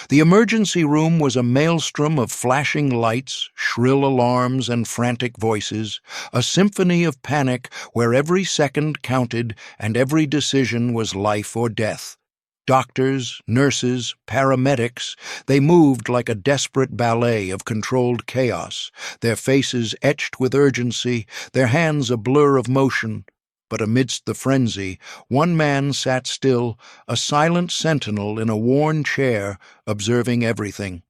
The emergency room was a maelstrom of flashing lights, shrill alarms, and frantic voices, a symphony of panic where every second counted and every decision was life or death. Doctors, nurses, paramedics, they moved like a desperate ballet of controlled chaos, their faces etched with urgency, their hands a blur of motion. But amidst the frenzy, one man sat still, a silent sentinel in a worn chair, observing everything.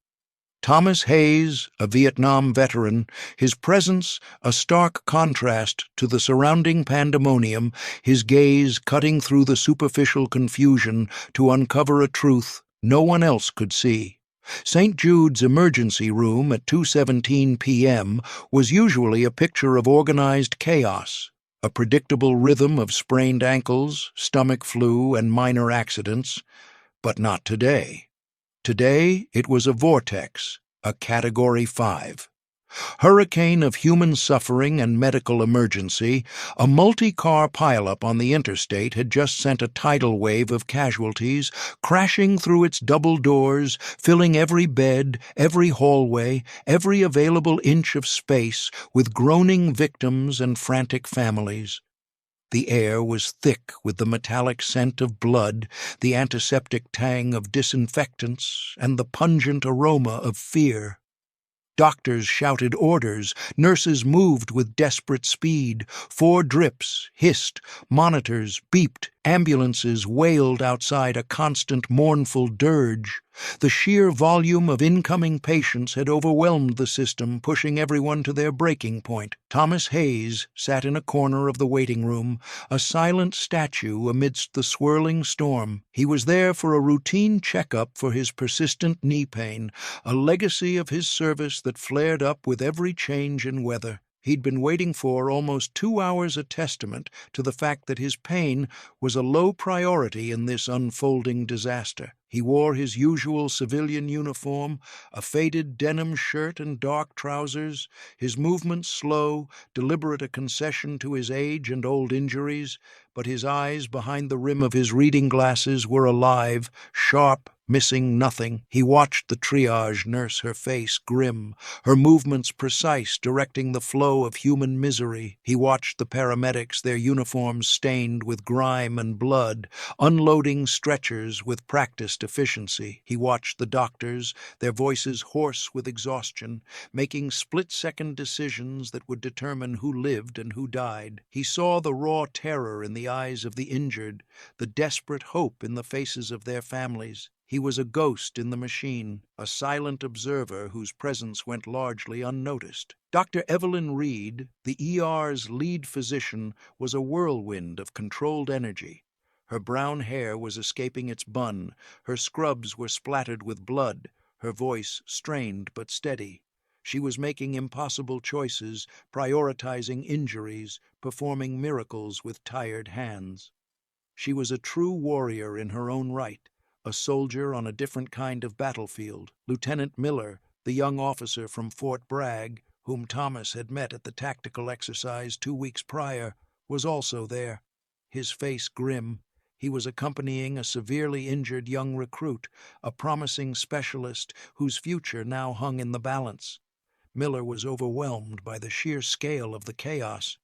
Thomas Hayes, a Vietnam veteran, his presence a stark contrast to the surrounding pandemonium, his gaze cutting through the superficial confusion to uncover a truth no one else could see. St. Jude's emergency room at 2:17 p.m. was usually a picture of organized chaos, a predictable rhythm of sprained ankles, stomach flu, and minor accidents, but not today. Today it was a vortex, a Category 5. Hurricane of human suffering and medical emergency, a multi-car pileup on the interstate had just sent a tidal wave of casualties, crashing through its double doors, filling every bed, every hallway, every available inch of space with groaning victims and frantic families. The air was thick with the metallic scent of blood, the antiseptic tang of disinfectants, and the pungent aroma of fear. Doctors shouted orders, nurses moved with desperate speed, 4 drips hissed, monitors beeped, ambulances wailed outside a constant mournful dirge. The sheer volume of incoming patients had overwhelmed the system, pushing everyone to their breaking point. Thomas Hayes sat in a corner of the waiting room, a silent statue amidst the swirling storm. He was there for a routine checkup for his persistent knee pain, a legacy of his service that flared up with every change in weather. He'd been waiting for almost 2 hours, a testament to the fact that his pain was a low priority in this unfolding disaster. He wore his usual civilian uniform, a faded denim shirt and dark trousers, his movements slow, deliberate, a concession to his age and old injuries, but his eyes behind the rim of his reading glasses were alive, sharp, missing nothing. He watched the triage nurse, her face grim, her movements precise, directing the flow of human misery. He watched the paramedics, their uniforms stained with grime and blood, unloading stretchers with practiced efficiency. He watched the doctors, their voices hoarse with exhaustion, making split-second decisions that would determine who lived and who died. He saw the raw terror in the eyes of the injured, the desperate hope in the faces of their families. He was a ghost in the machine, a silent observer whose presence went largely unnoticed. Dr. Evelyn Reed, the ER's lead physician, was a whirlwind of controlled energy. Her brown hair was escaping its bun, her scrubs were splattered with blood, her voice strained but steady. She was making impossible choices, prioritizing injuries, performing miracles with tired hands. She was a true warrior in her own right, a soldier on a different kind of battlefield. Lieutenant Miller, the young officer from Fort Bragg, whom Thomas had met at the tactical exercise 2 weeks prior, was also there. His face grim, he was accompanying a severely injured young recruit, a promising specialist whose future now hung in the balance. Miller was overwhelmed by the sheer scale of the chaos.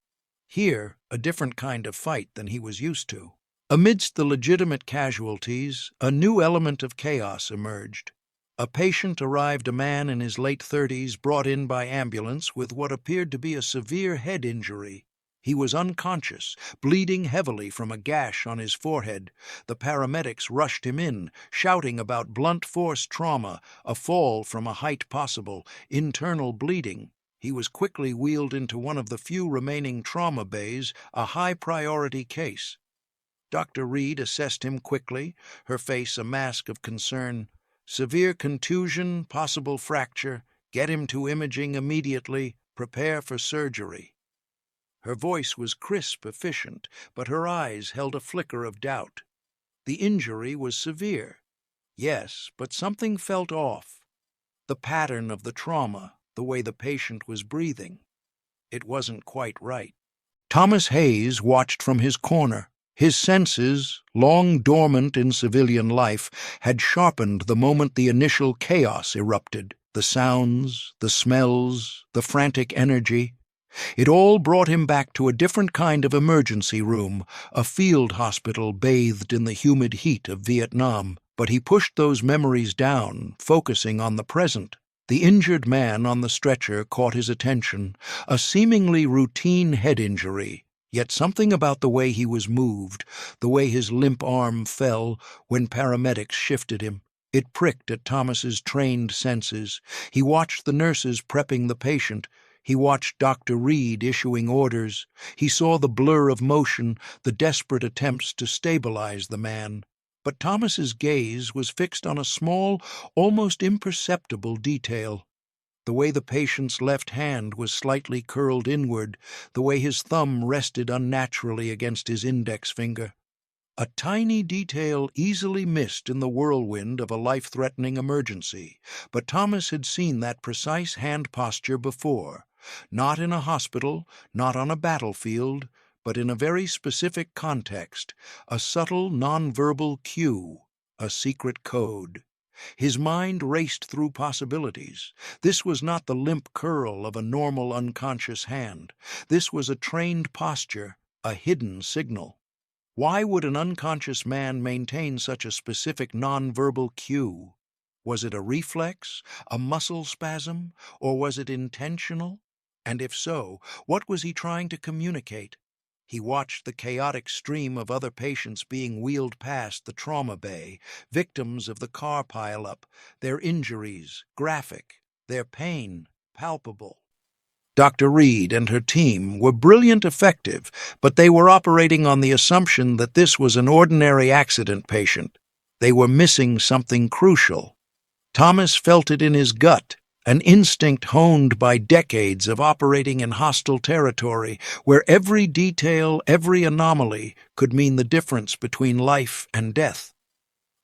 Here, a different kind of fight than he was used to. Amidst the legitimate casualties, a new element of chaos emerged. A patient arrived, a man in his late 30s, brought in by ambulance with what appeared to be a severe head injury. He was unconscious, bleeding heavily from a gash on his forehead. The paramedics rushed him in, shouting about blunt force trauma, a fall from a height possible, internal bleeding. He was quickly wheeled into one of the few remaining trauma bays, a high-priority case. Dr. Reed assessed him quickly, her face a mask of concern. Severe contusion, possible fracture. Get him to imaging immediately. Prepare for surgery. Her voice was crisp, efficient, but her eyes held a flicker of doubt. The injury was severe. Yes, but something felt off. The pattern of the trauma, the way the patient was breathing. It wasn't quite right. Thomas Hayes watched from his corner. His senses, long dormant in civilian life, had sharpened the moment the initial chaos erupted. The sounds, the smells, the frantic energy. It all brought him back to a different kind of emergency room, a field hospital bathed in the humid heat of Vietnam. But he pushed those memories down, focusing on the present. The injured man on the stretcher caught his attention, a seemingly routine head injury, yet something about the way he was moved, the way his limp arm fell when paramedics shifted him. It pricked at Thomas's trained senses. He watched the nurses prepping the patient. He watched Dr. Reed issuing orders. He saw the blur of motion, the desperate attempts to stabilize the man. But Thomas's gaze was fixed on a small, almost imperceptible detail. The way the patient's left hand was slightly curled inward, the way his thumb rested unnaturally against his index finger. A tiny detail easily missed in the whirlwind of a life-threatening emergency, but Thomas had seen that precise hand posture before, not in a hospital, not on a battlefield, but in a very specific context, a subtle nonverbal cue, a secret code. His mind raced through possibilities. This was not the limp curl of a normal unconscious hand. This was a trained posture, a hidden signal. Why would an unconscious man maintain such a specific nonverbal cue? Was it a reflex, a muscle spasm, or was it intentional? And if so, what was he trying to communicate? He watched the chaotic stream of other patients being wheeled past the trauma bay, victims of the car pileup, their injuries graphic, their pain palpable. Dr. Reed and her team were brilliant effective, but they were operating on the assumption that this was an ordinary accident patient. They were missing something crucial. Thomas felt it in his gut, an instinct honed by decades of operating in hostile territory, where every detail, every anomaly could mean the difference between life and death.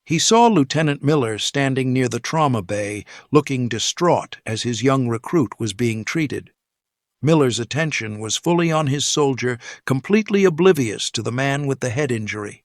He saw Lieutenant Miller standing near the trauma bay, looking distraught as his young recruit was being treated. Miller's attention was fully on his soldier, completely oblivious to the man with the head injury.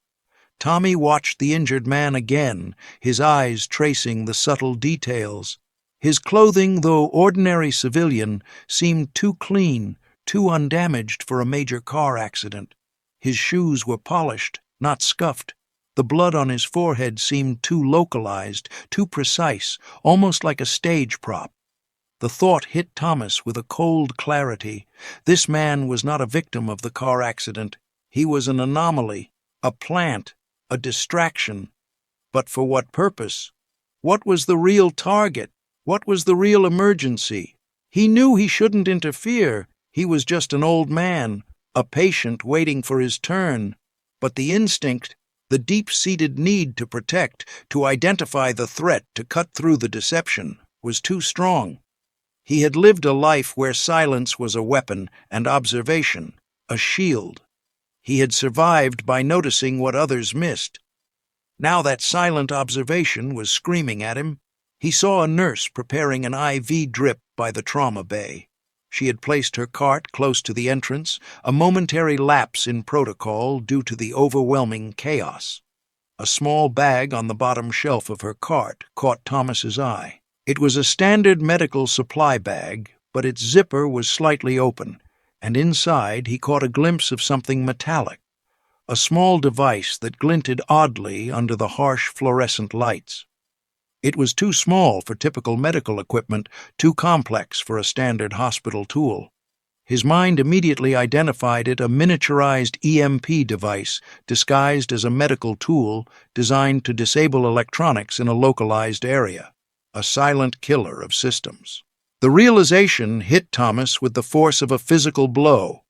Tommy watched the injured man again, his eyes tracing the subtle details. His clothing, though ordinary civilian, seemed too clean, too undamaged for a major car accident. His shoes were polished, not scuffed. The blood on his forehead seemed too localized, too precise, almost like a stage prop. The thought hit Thomas with a cold clarity. This man was not a victim of the car accident. He was an anomaly, a plant, a distraction. But for what purpose? What was the real target? What was the real emergency? He knew he shouldn't interfere. He was just an old man, a patient waiting for his turn. But the instinct, the deep-seated need to protect, to identify the threat, to cut through the deception, was too strong. He had lived a life where silence was a weapon and observation, a shield. He had survived by noticing what others missed. Now that silent observation was screaming at him. He saw a nurse preparing an IV drip by the trauma bay. She had placed her cart close to the entrance, a momentary lapse in protocol due to the overwhelming chaos. A small bag on the bottom shelf of her cart caught Thomas's eye. It was a standard medical supply bag, but its zipper was slightly open, and inside he caught a glimpse of something metallic, a small device that glinted oddly under the harsh fluorescent lights. It was too small for typical medical equipment, too complex for a standard hospital tool. His mind immediately identified it a miniaturized EMP device disguised as a medical tool designed to disable electronics in a localized area. A silent killer of systems. The realization hit Thomas with the force of a physical blow.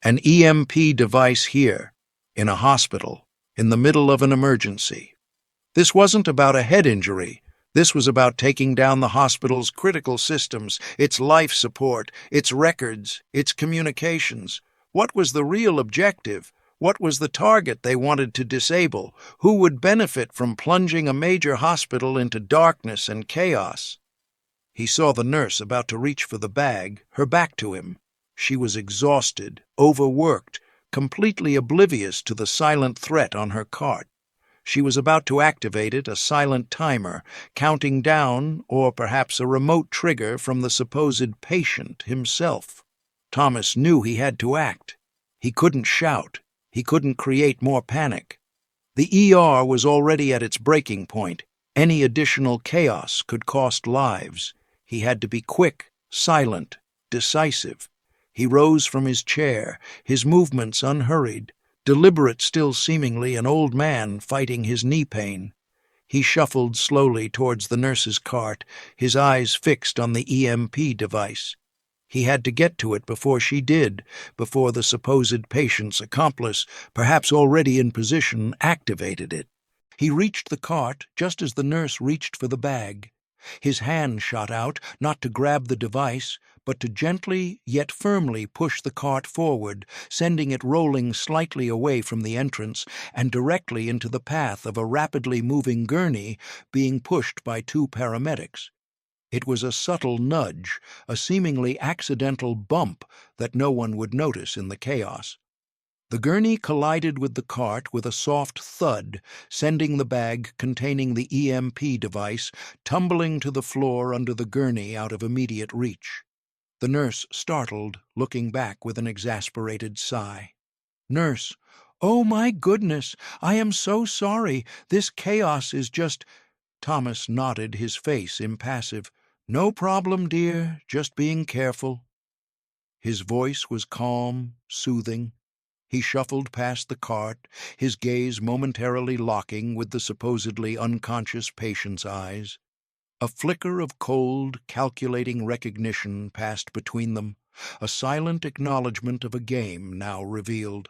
An EMP device here, in a hospital, in the middle of an emergency. This wasn't about a head injury. This was about taking down the hospital's critical systems, its life support, its records, its communications. What was the real objective? What was the target they wanted to disable? Who would benefit from plunging a major hospital into darkness and chaos? He saw the nurse about to reach for the bag, her back to him. She was exhausted, overworked, completely oblivious to the silent threat on her cart. She was about to activate it, a silent timer, counting down, or perhaps a remote trigger from the supposed patient himself. Thomas knew he had to act. He couldn't shout. He couldn't create more panic. The ER was already at its breaking point. Any additional chaos could cost lives. He had to be quick, silent, decisive. He rose from his chair, his movements unhurried, deliberate still seemingly, an old man fighting his knee pain. He shuffled slowly towards the nurse's cart, his eyes fixed on the EMP device. He had to get to it before she did, before the supposed patient's accomplice, perhaps already in position, activated it. He reached the cart just as the nurse reached for the bag. His hand shot out, not to grab the device, but to gently yet firmly push the cart forward, sending it rolling slightly away from the entrance and directly into the path of a rapidly moving gurney being pushed by two paramedics. It was a subtle nudge, a seemingly accidental bump that no one would notice in the chaos. The gurney collided with the cart with a soft thud, sending the bag containing the EMP device tumbling to the floor under the gurney out of immediate reach. The nurse startled, looking back with an exasperated sigh. Nurse: "Oh, my goodness, I am so sorry. This chaos is just—" Thomas nodded, his face impassive. "No problem, dear, just being careful." His voice was calm, soothing. He shuffled past the cart, his gaze momentarily locking with the supposedly unconscious patient's eyes. A flicker of cold, calculating recognition passed between them, a silent acknowledgment of a game now revealed.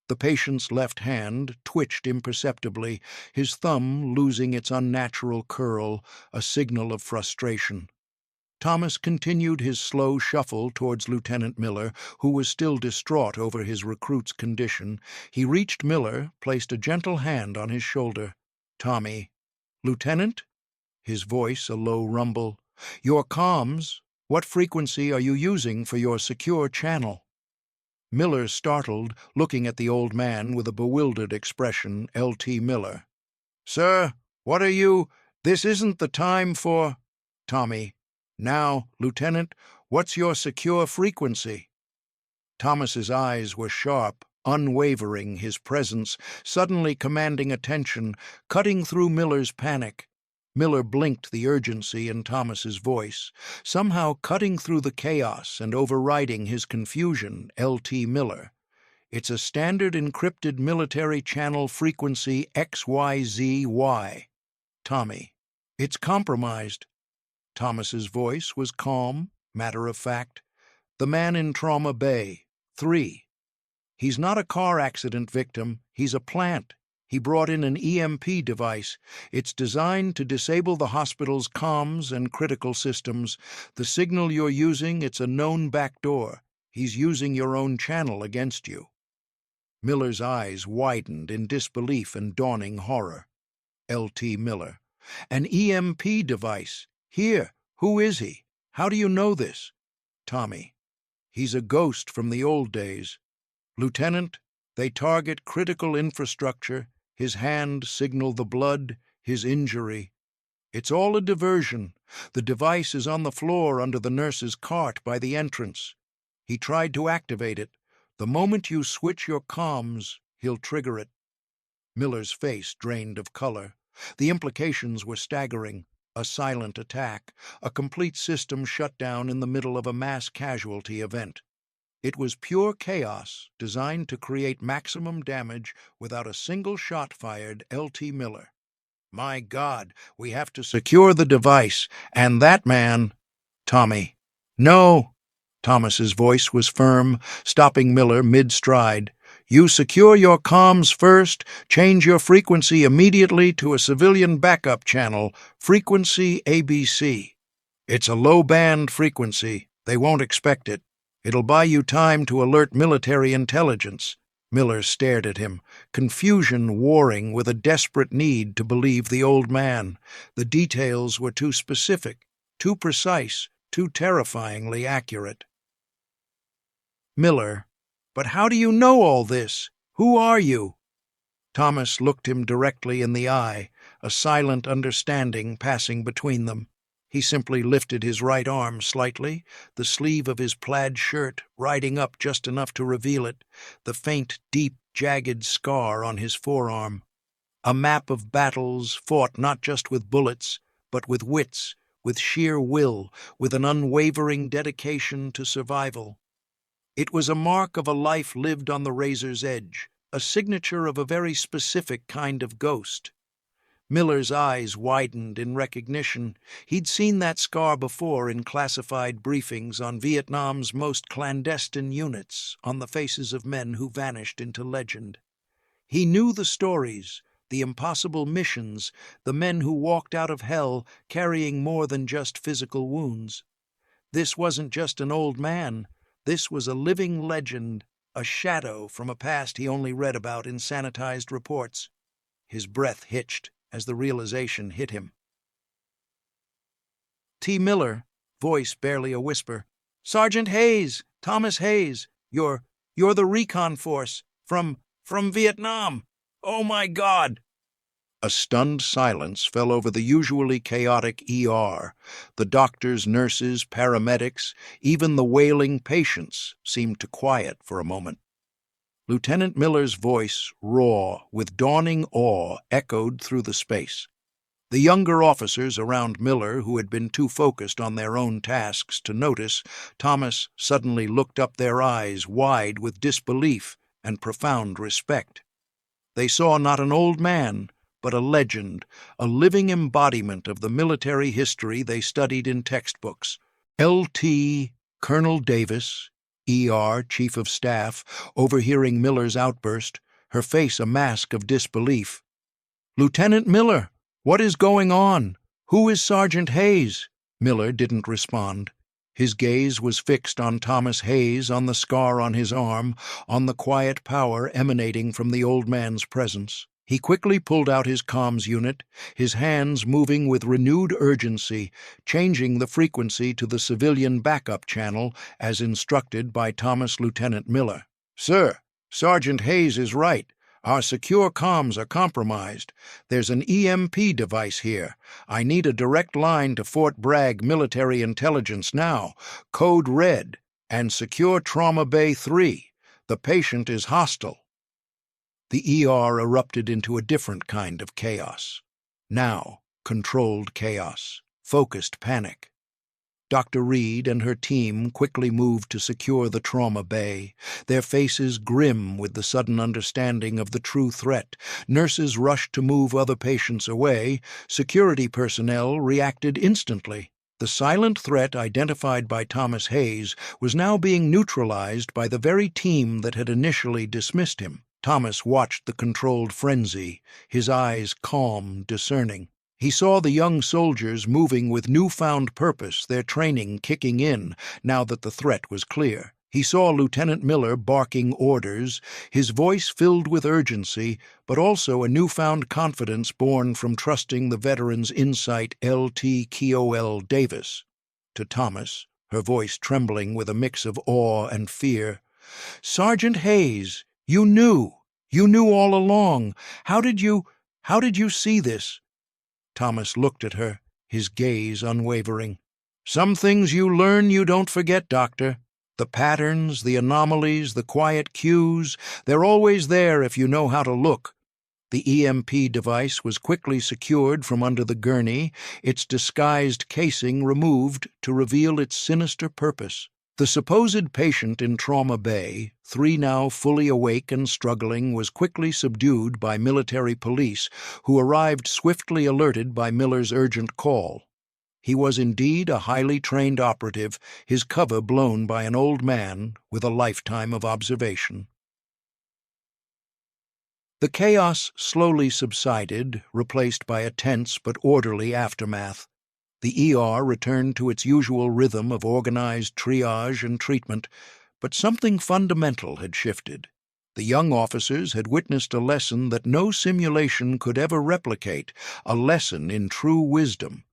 The patient's left hand twitched imperceptibly, his thumb losing its unnatural curl, a signal of frustration. Thomas continued his slow shuffle towards Lieutenant Miller, who was still distraught over his recruit's condition. He reached Miller, placed a gentle hand on his shoulder. "Tommy." "Lieutenant?" His voice a low rumble. "Your comms. What frequency are you using for your secure channel?" Miller startled, looking at the old man with a bewildered expression. L.T. Miller. "Sir, what are you— This isn't the time for—" Tommy. "Now, Lieutenant, what's your secure frequency?" Thomas's eyes were sharp, unwavering, his presence suddenly commanding attention, cutting through Miller's panic. Miller blinked the urgency in Thomas's voice, somehow cutting through the chaos and overriding his confusion. L.T. Miller. "It's a standard encrypted military channel frequency XYZY. Tommy. "It's compromised." Thomas's voice was calm, matter-of-fact. "The man in Trauma Bay. 3. He's not a car accident victim. He's a plant. He brought in an EMP device. It's designed to disable the hospital's comms and critical systems. The signal you're using, it's a known backdoor. He's using your own channel against you." Miller's eyes widened in disbelief and dawning horror. L.T. Miller. "An EMP device. Here, who is he? How do you know this?" Tommy. "He's a ghost from the old days. Lieutenant, they target critical infrastructure. His hand signal the blood, his injury. It's all a diversion. The device is on the floor under the nurse's cart by the entrance. He tried to activate it. The moment you switch your comms, he'll trigger it." Miller's face drained of color. The implications were staggering. A silent attack, a complete system shut down in the middle of a mass casualty event. It was pure chaos, designed to create maximum damage without a single shot fired. L.T. Miller. "My God, we have to secure the device, and that man—" Tommy. "No." Thomas's voice was firm, stopping Miller mid-stride. "You secure your comms first, change your frequency immediately to a civilian backup channel, frequency ABC. It's a low-band frequency. They won't expect it. It'll buy you time to alert military intelligence." Miller stared at him, confusion warring with a desperate need to believe the old man. The details were too specific, too precise, too terrifyingly accurate. Miller. "But how do you know all this? Who are you?" Thomas looked him directly in the eye, a silent understanding passing between them. He simply lifted his right arm slightly, the sleeve of his plaid shirt riding up just enough to reveal it, the faint, deep, jagged scar on his forearm. A map of battles fought not just with bullets, but with wits, with sheer will, with an unwavering dedication to survival. It was a mark of a life lived on the razor's edge, a signature of a very specific kind of ghost. Miller's eyes widened in recognition. He'd seen that scar before in classified briefings on Vietnam's most clandestine units, on the faces of men who vanished into legend. He knew the stories, the impossible missions, the men who walked out of hell carrying more than just physical wounds. This wasn't just an old man. This was a living legend, a shadow from a past he only read about in sanitized reports. His breath hitched as the realization hit him. "T. Miller," voice barely a whisper. "Sergeant Hayes, Thomas Hayes, you're the recon force from Vietnam. Oh my God!" A stunned silence fell over the usually chaotic ER. The doctors, nurses, paramedics, even the wailing patients seemed to quiet for a moment. Lieutenant Miller's voice, raw, with dawning awe, echoed through the space. The younger officers around Miller, who had been too focused on their own tasks to notice, Thomas suddenly looked up, their eyes wide with disbelief and profound respect. They saw not an old man, but a legend, a living embodiment of the military history they studied in textbooks. L.T. Colonel Davis, ER Chief of Staff, overhearing Miller's outburst, her face a mask of disbelief. "Lieutenant Miller, what is going on? Who is Sergeant Hayes?" Miller didn't respond. His gaze was fixed on Thomas Hayes, on the scar on his arm, on the quiet power emanating from the old man's presence. He quickly pulled out his comms unit, his hands moving with renewed urgency, changing the frequency to the civilian backup channel as instructed by Thomas Lieutenant Miller. "Sir, Sergeant Hayes is right. Our secure comms are compromised. There's an EMP device here. I need a direct line to Fort Bragg Military Intelligence now, code red, and secure Trauma Bay 3. The patient is hostile." The ER erupted into a different kind of chaos. Now, controlled chaos, focused panic. Dr. Reed and her team quickly moved to secure the trauma bay, their faces grim with the sudden understanding of the true threat. Nurses rushed to move other patients away. Security personnel reacted instantly. The silent threat identified by Thomas Hayes was now being neutralized by the very team that had initially dismissed him. Thomas watched the controlled frenzy, his eyes calm, discerning. He saw the young soldiers moving with newfound purpose, their training kicking in now that the threat was clear. He saw Lieutenant Miller barking orders, his voice filled with urgency, but also a newfound confidence born from trusting the veteran's insight. L.T. Kol Davis. To Thomas, her voice trembling with a mix of awe and fear. "Sergeant Hayes, you knew all along. How did you see this?" Thomas looked at her, his gaze unwavering. "Some things you learn you don't forget, Doctor. The patterns, the anomalies, the quiet cues, they're always there if you know how to look." The EMP device was quickly secured from under the gurney, its disguised casing removed to reveal its sinister purpose. The supposed patient in Trauma Bay, 3 now fully awake and struggling, was quickly subdued by military police, who arrived swiftly alerted by Miller's urgent call. He was indeed a highly trained operative, his cover blown by an old man with a lifetime of observation. The chaos slowly subsided, replaced by a tense but orderly aftermath. The ER returned to its usual rhythm of organized triage and treatment, but something fundamental had shifted. The young officers had witnessed a lesson that no simulation could ever replicate, a lesson in true wisdom,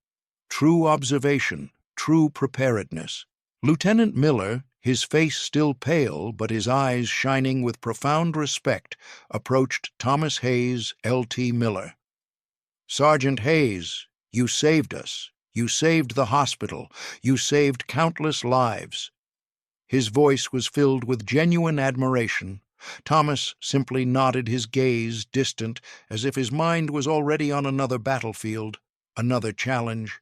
true observation, true preparedness. Lieutenant Miller, His face still pale, but his eyes shining with profound respect, approached Thomas Hayes, L.T. Miller. "Sergeant Hayes, you saved us. You saved the hospital. You saved countless lives." His voice was filled with genuine admiration. Thomas simply nodded, his gaze distant, as if his mind was already on another battlefield, another challenge.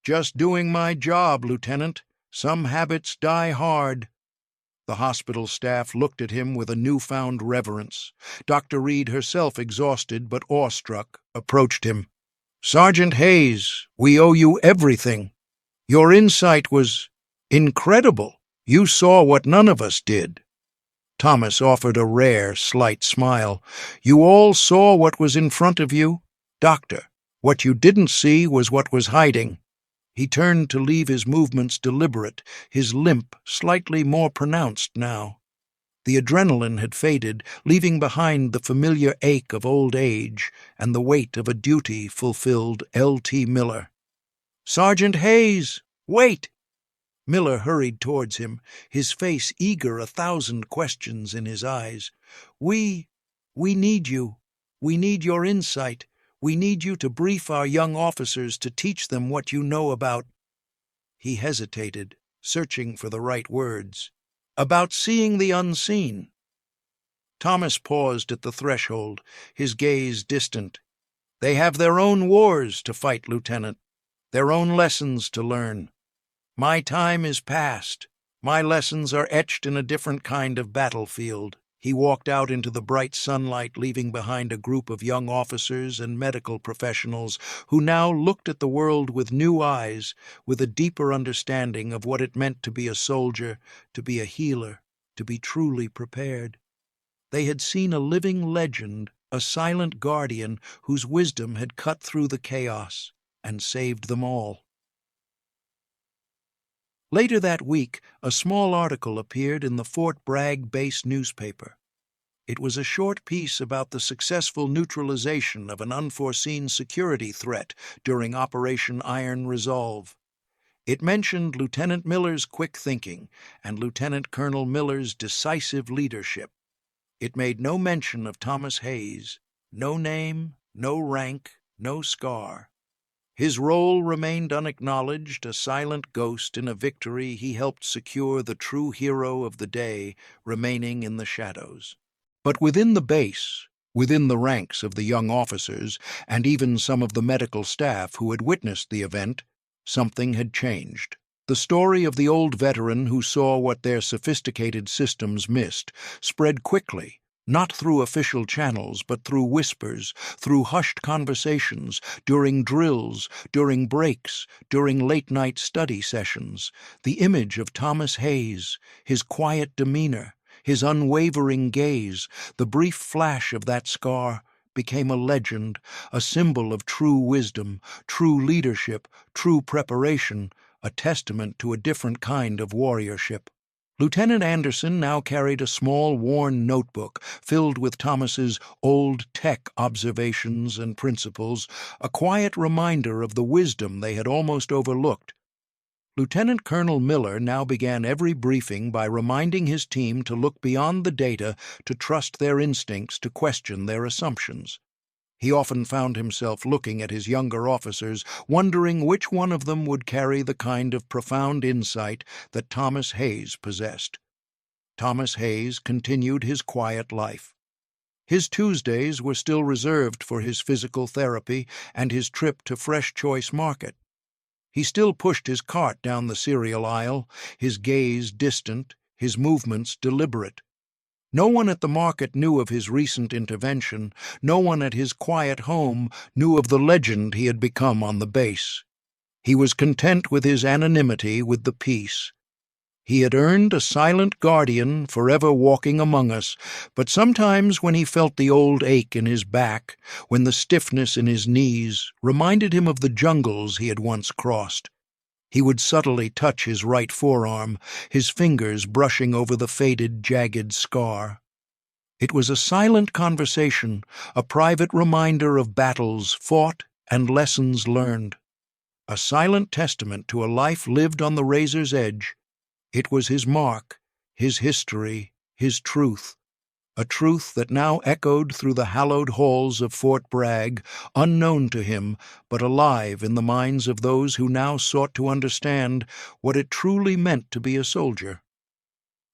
"Just doing my job, Lieutenant. Some habits die hard." The hospital staff looked at him with a newfound reverence. Dr. Reed, herself exhausted but awestruck, approached him. "Sergeant Hayes, we owe you everything. Your insight was incredible. You saw what none of us did." Thomas offered a rare, slight smile. "You all saw what was in front of you? Doctor, what you didn't see was what was hiding." He turned to leave, his movements deliberate, his limp slightly more pronounced now. The adrenaline had faded, leaving behind the familiar ache of old age and the weight of a duty fulfilled. L.T. Miller. "Sergeant Hayes, wait!" Miller hurried towards him, his face eager, 1,000 questions in his eyes. We need you. We need your insight. We need you to brief our young officers, to teach them what you know about—" He hesitated, searching for the right words. "About seeing the unseen." Thomas paused at the threshold, his gaze distant. "They have their own wars to fight, Lieutenant, their own lessons to learn. My time is past. My lessons are etched in a different kind of battlefield." He walked out into the bright sunlight, leaving behind a group of young officers and medical professionals who now looked at the world with new eyes, with a deeper understanding of what it meant to be a soldier, to be a healer, to be truly prepared. They had seen a living legend, a silent guardian whose wisdom had cut through the chaos and saved them all. Later that week, a small article appeared in the Fort Bragg base newspaper. It was a short piece about the successful neutralization of an unforeseen security threat during Operation Iron Resolve. It mentioned Lieutenant Miller's quick thinking and Lieutenant Colonel Miller's decisive leadership. It made no mention of Thomas Hayes, no name, no rank, no scar. His role remained unacknowledged, a silent ghost in a victory he helped secure, the true hero of the day remaining in the shadows. But within the base, within the ranks of the young officers, and even some of the medical staff who had witnessed the event, something had changed. The story of the old veteran who saw what their sophisticated systems missed spread quickly, not through official channels, but through whispers, through hushed conversations, during drills, during breaks, during late-night study sessions. The image of Thomas Hayes, his quiet demeanor, his unwavering gaze, the brief flash of that scar, became a legend, a symbol of true wisdom, true leadership, true preparation, a testament to a different kind of warriorship. Lieutenant Anderson now carried a small, worn notebook filled with Thomas's old tech observations and principles, a quiet reminder of the wisdom they had almost overlooked. Lieutenant Colonel Miller now began every briefing by reminding his team to look beyond the data, to trust their instincts, to question their assumptions. He often found himself looking at his younger officers, wondering which one of them would carry the kind of profound insight that Thomas Hayes possessed. Thomas Hayes continued his quiet life. His Tuesdays were still reserved for his physical therapy and his trip to Fresh Choice Market. He still pushed his cart down the cereal aisle, his gaze distant, his movements deliberate. No one at the market knew of his recent intervention. No one at his quiet home knew of the legend he had become on the base. He was content with his anonymity, with the peace. He had earned a silent guardian, forever walking among us, but sometimes when he felt the old ache in his back, when the stiffness in his knees reminded him of the jungles he had once crossed, he would subtly touch his right forearm, his fingers brushing over the faded, jagged scar. It was a silent conversation, a private reminder of battles fought and lessons learned. A silent testament to a life lived on the razor's edge. It was his mark, his history, his truth, a truth that now echoed through the hallowed halls of Fort Bragg, unknown to him, but alive in the minds of those who now sought to understand what it truly meant to be a soldier.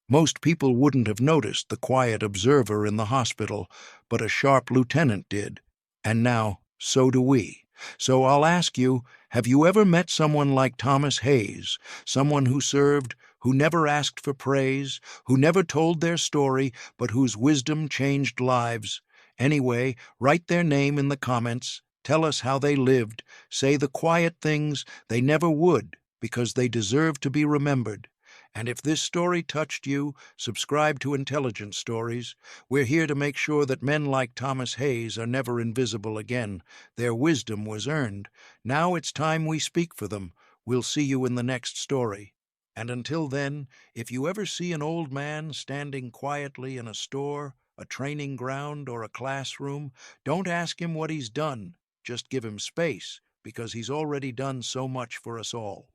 Most people wouldn't have noticed the quiet observer in the hospital, but a sharp lieutenant did. And now, so do we. So I'll ask you, have you ever met someone like Thomas Hayes, someone who served, who never asked for praise, who never told their story, but whose wisdom changed lives? Anyway, write their name in the comments, tell us how they lived, say the quiet things they never would, because they deserve to be remembered. And if this story touched you, subscribe to Intelligent Stories. We're here to make sure that men like Thomas Hayes are never invisible again. Their wisdom was earned. Now it's time we speak for them. We'll see you in the next story. And until then, if you ever see an old man standing quietly in a store, a training ground, or a classroom, don't ask him what he's done. Just give him space, because he's already done so much for us all.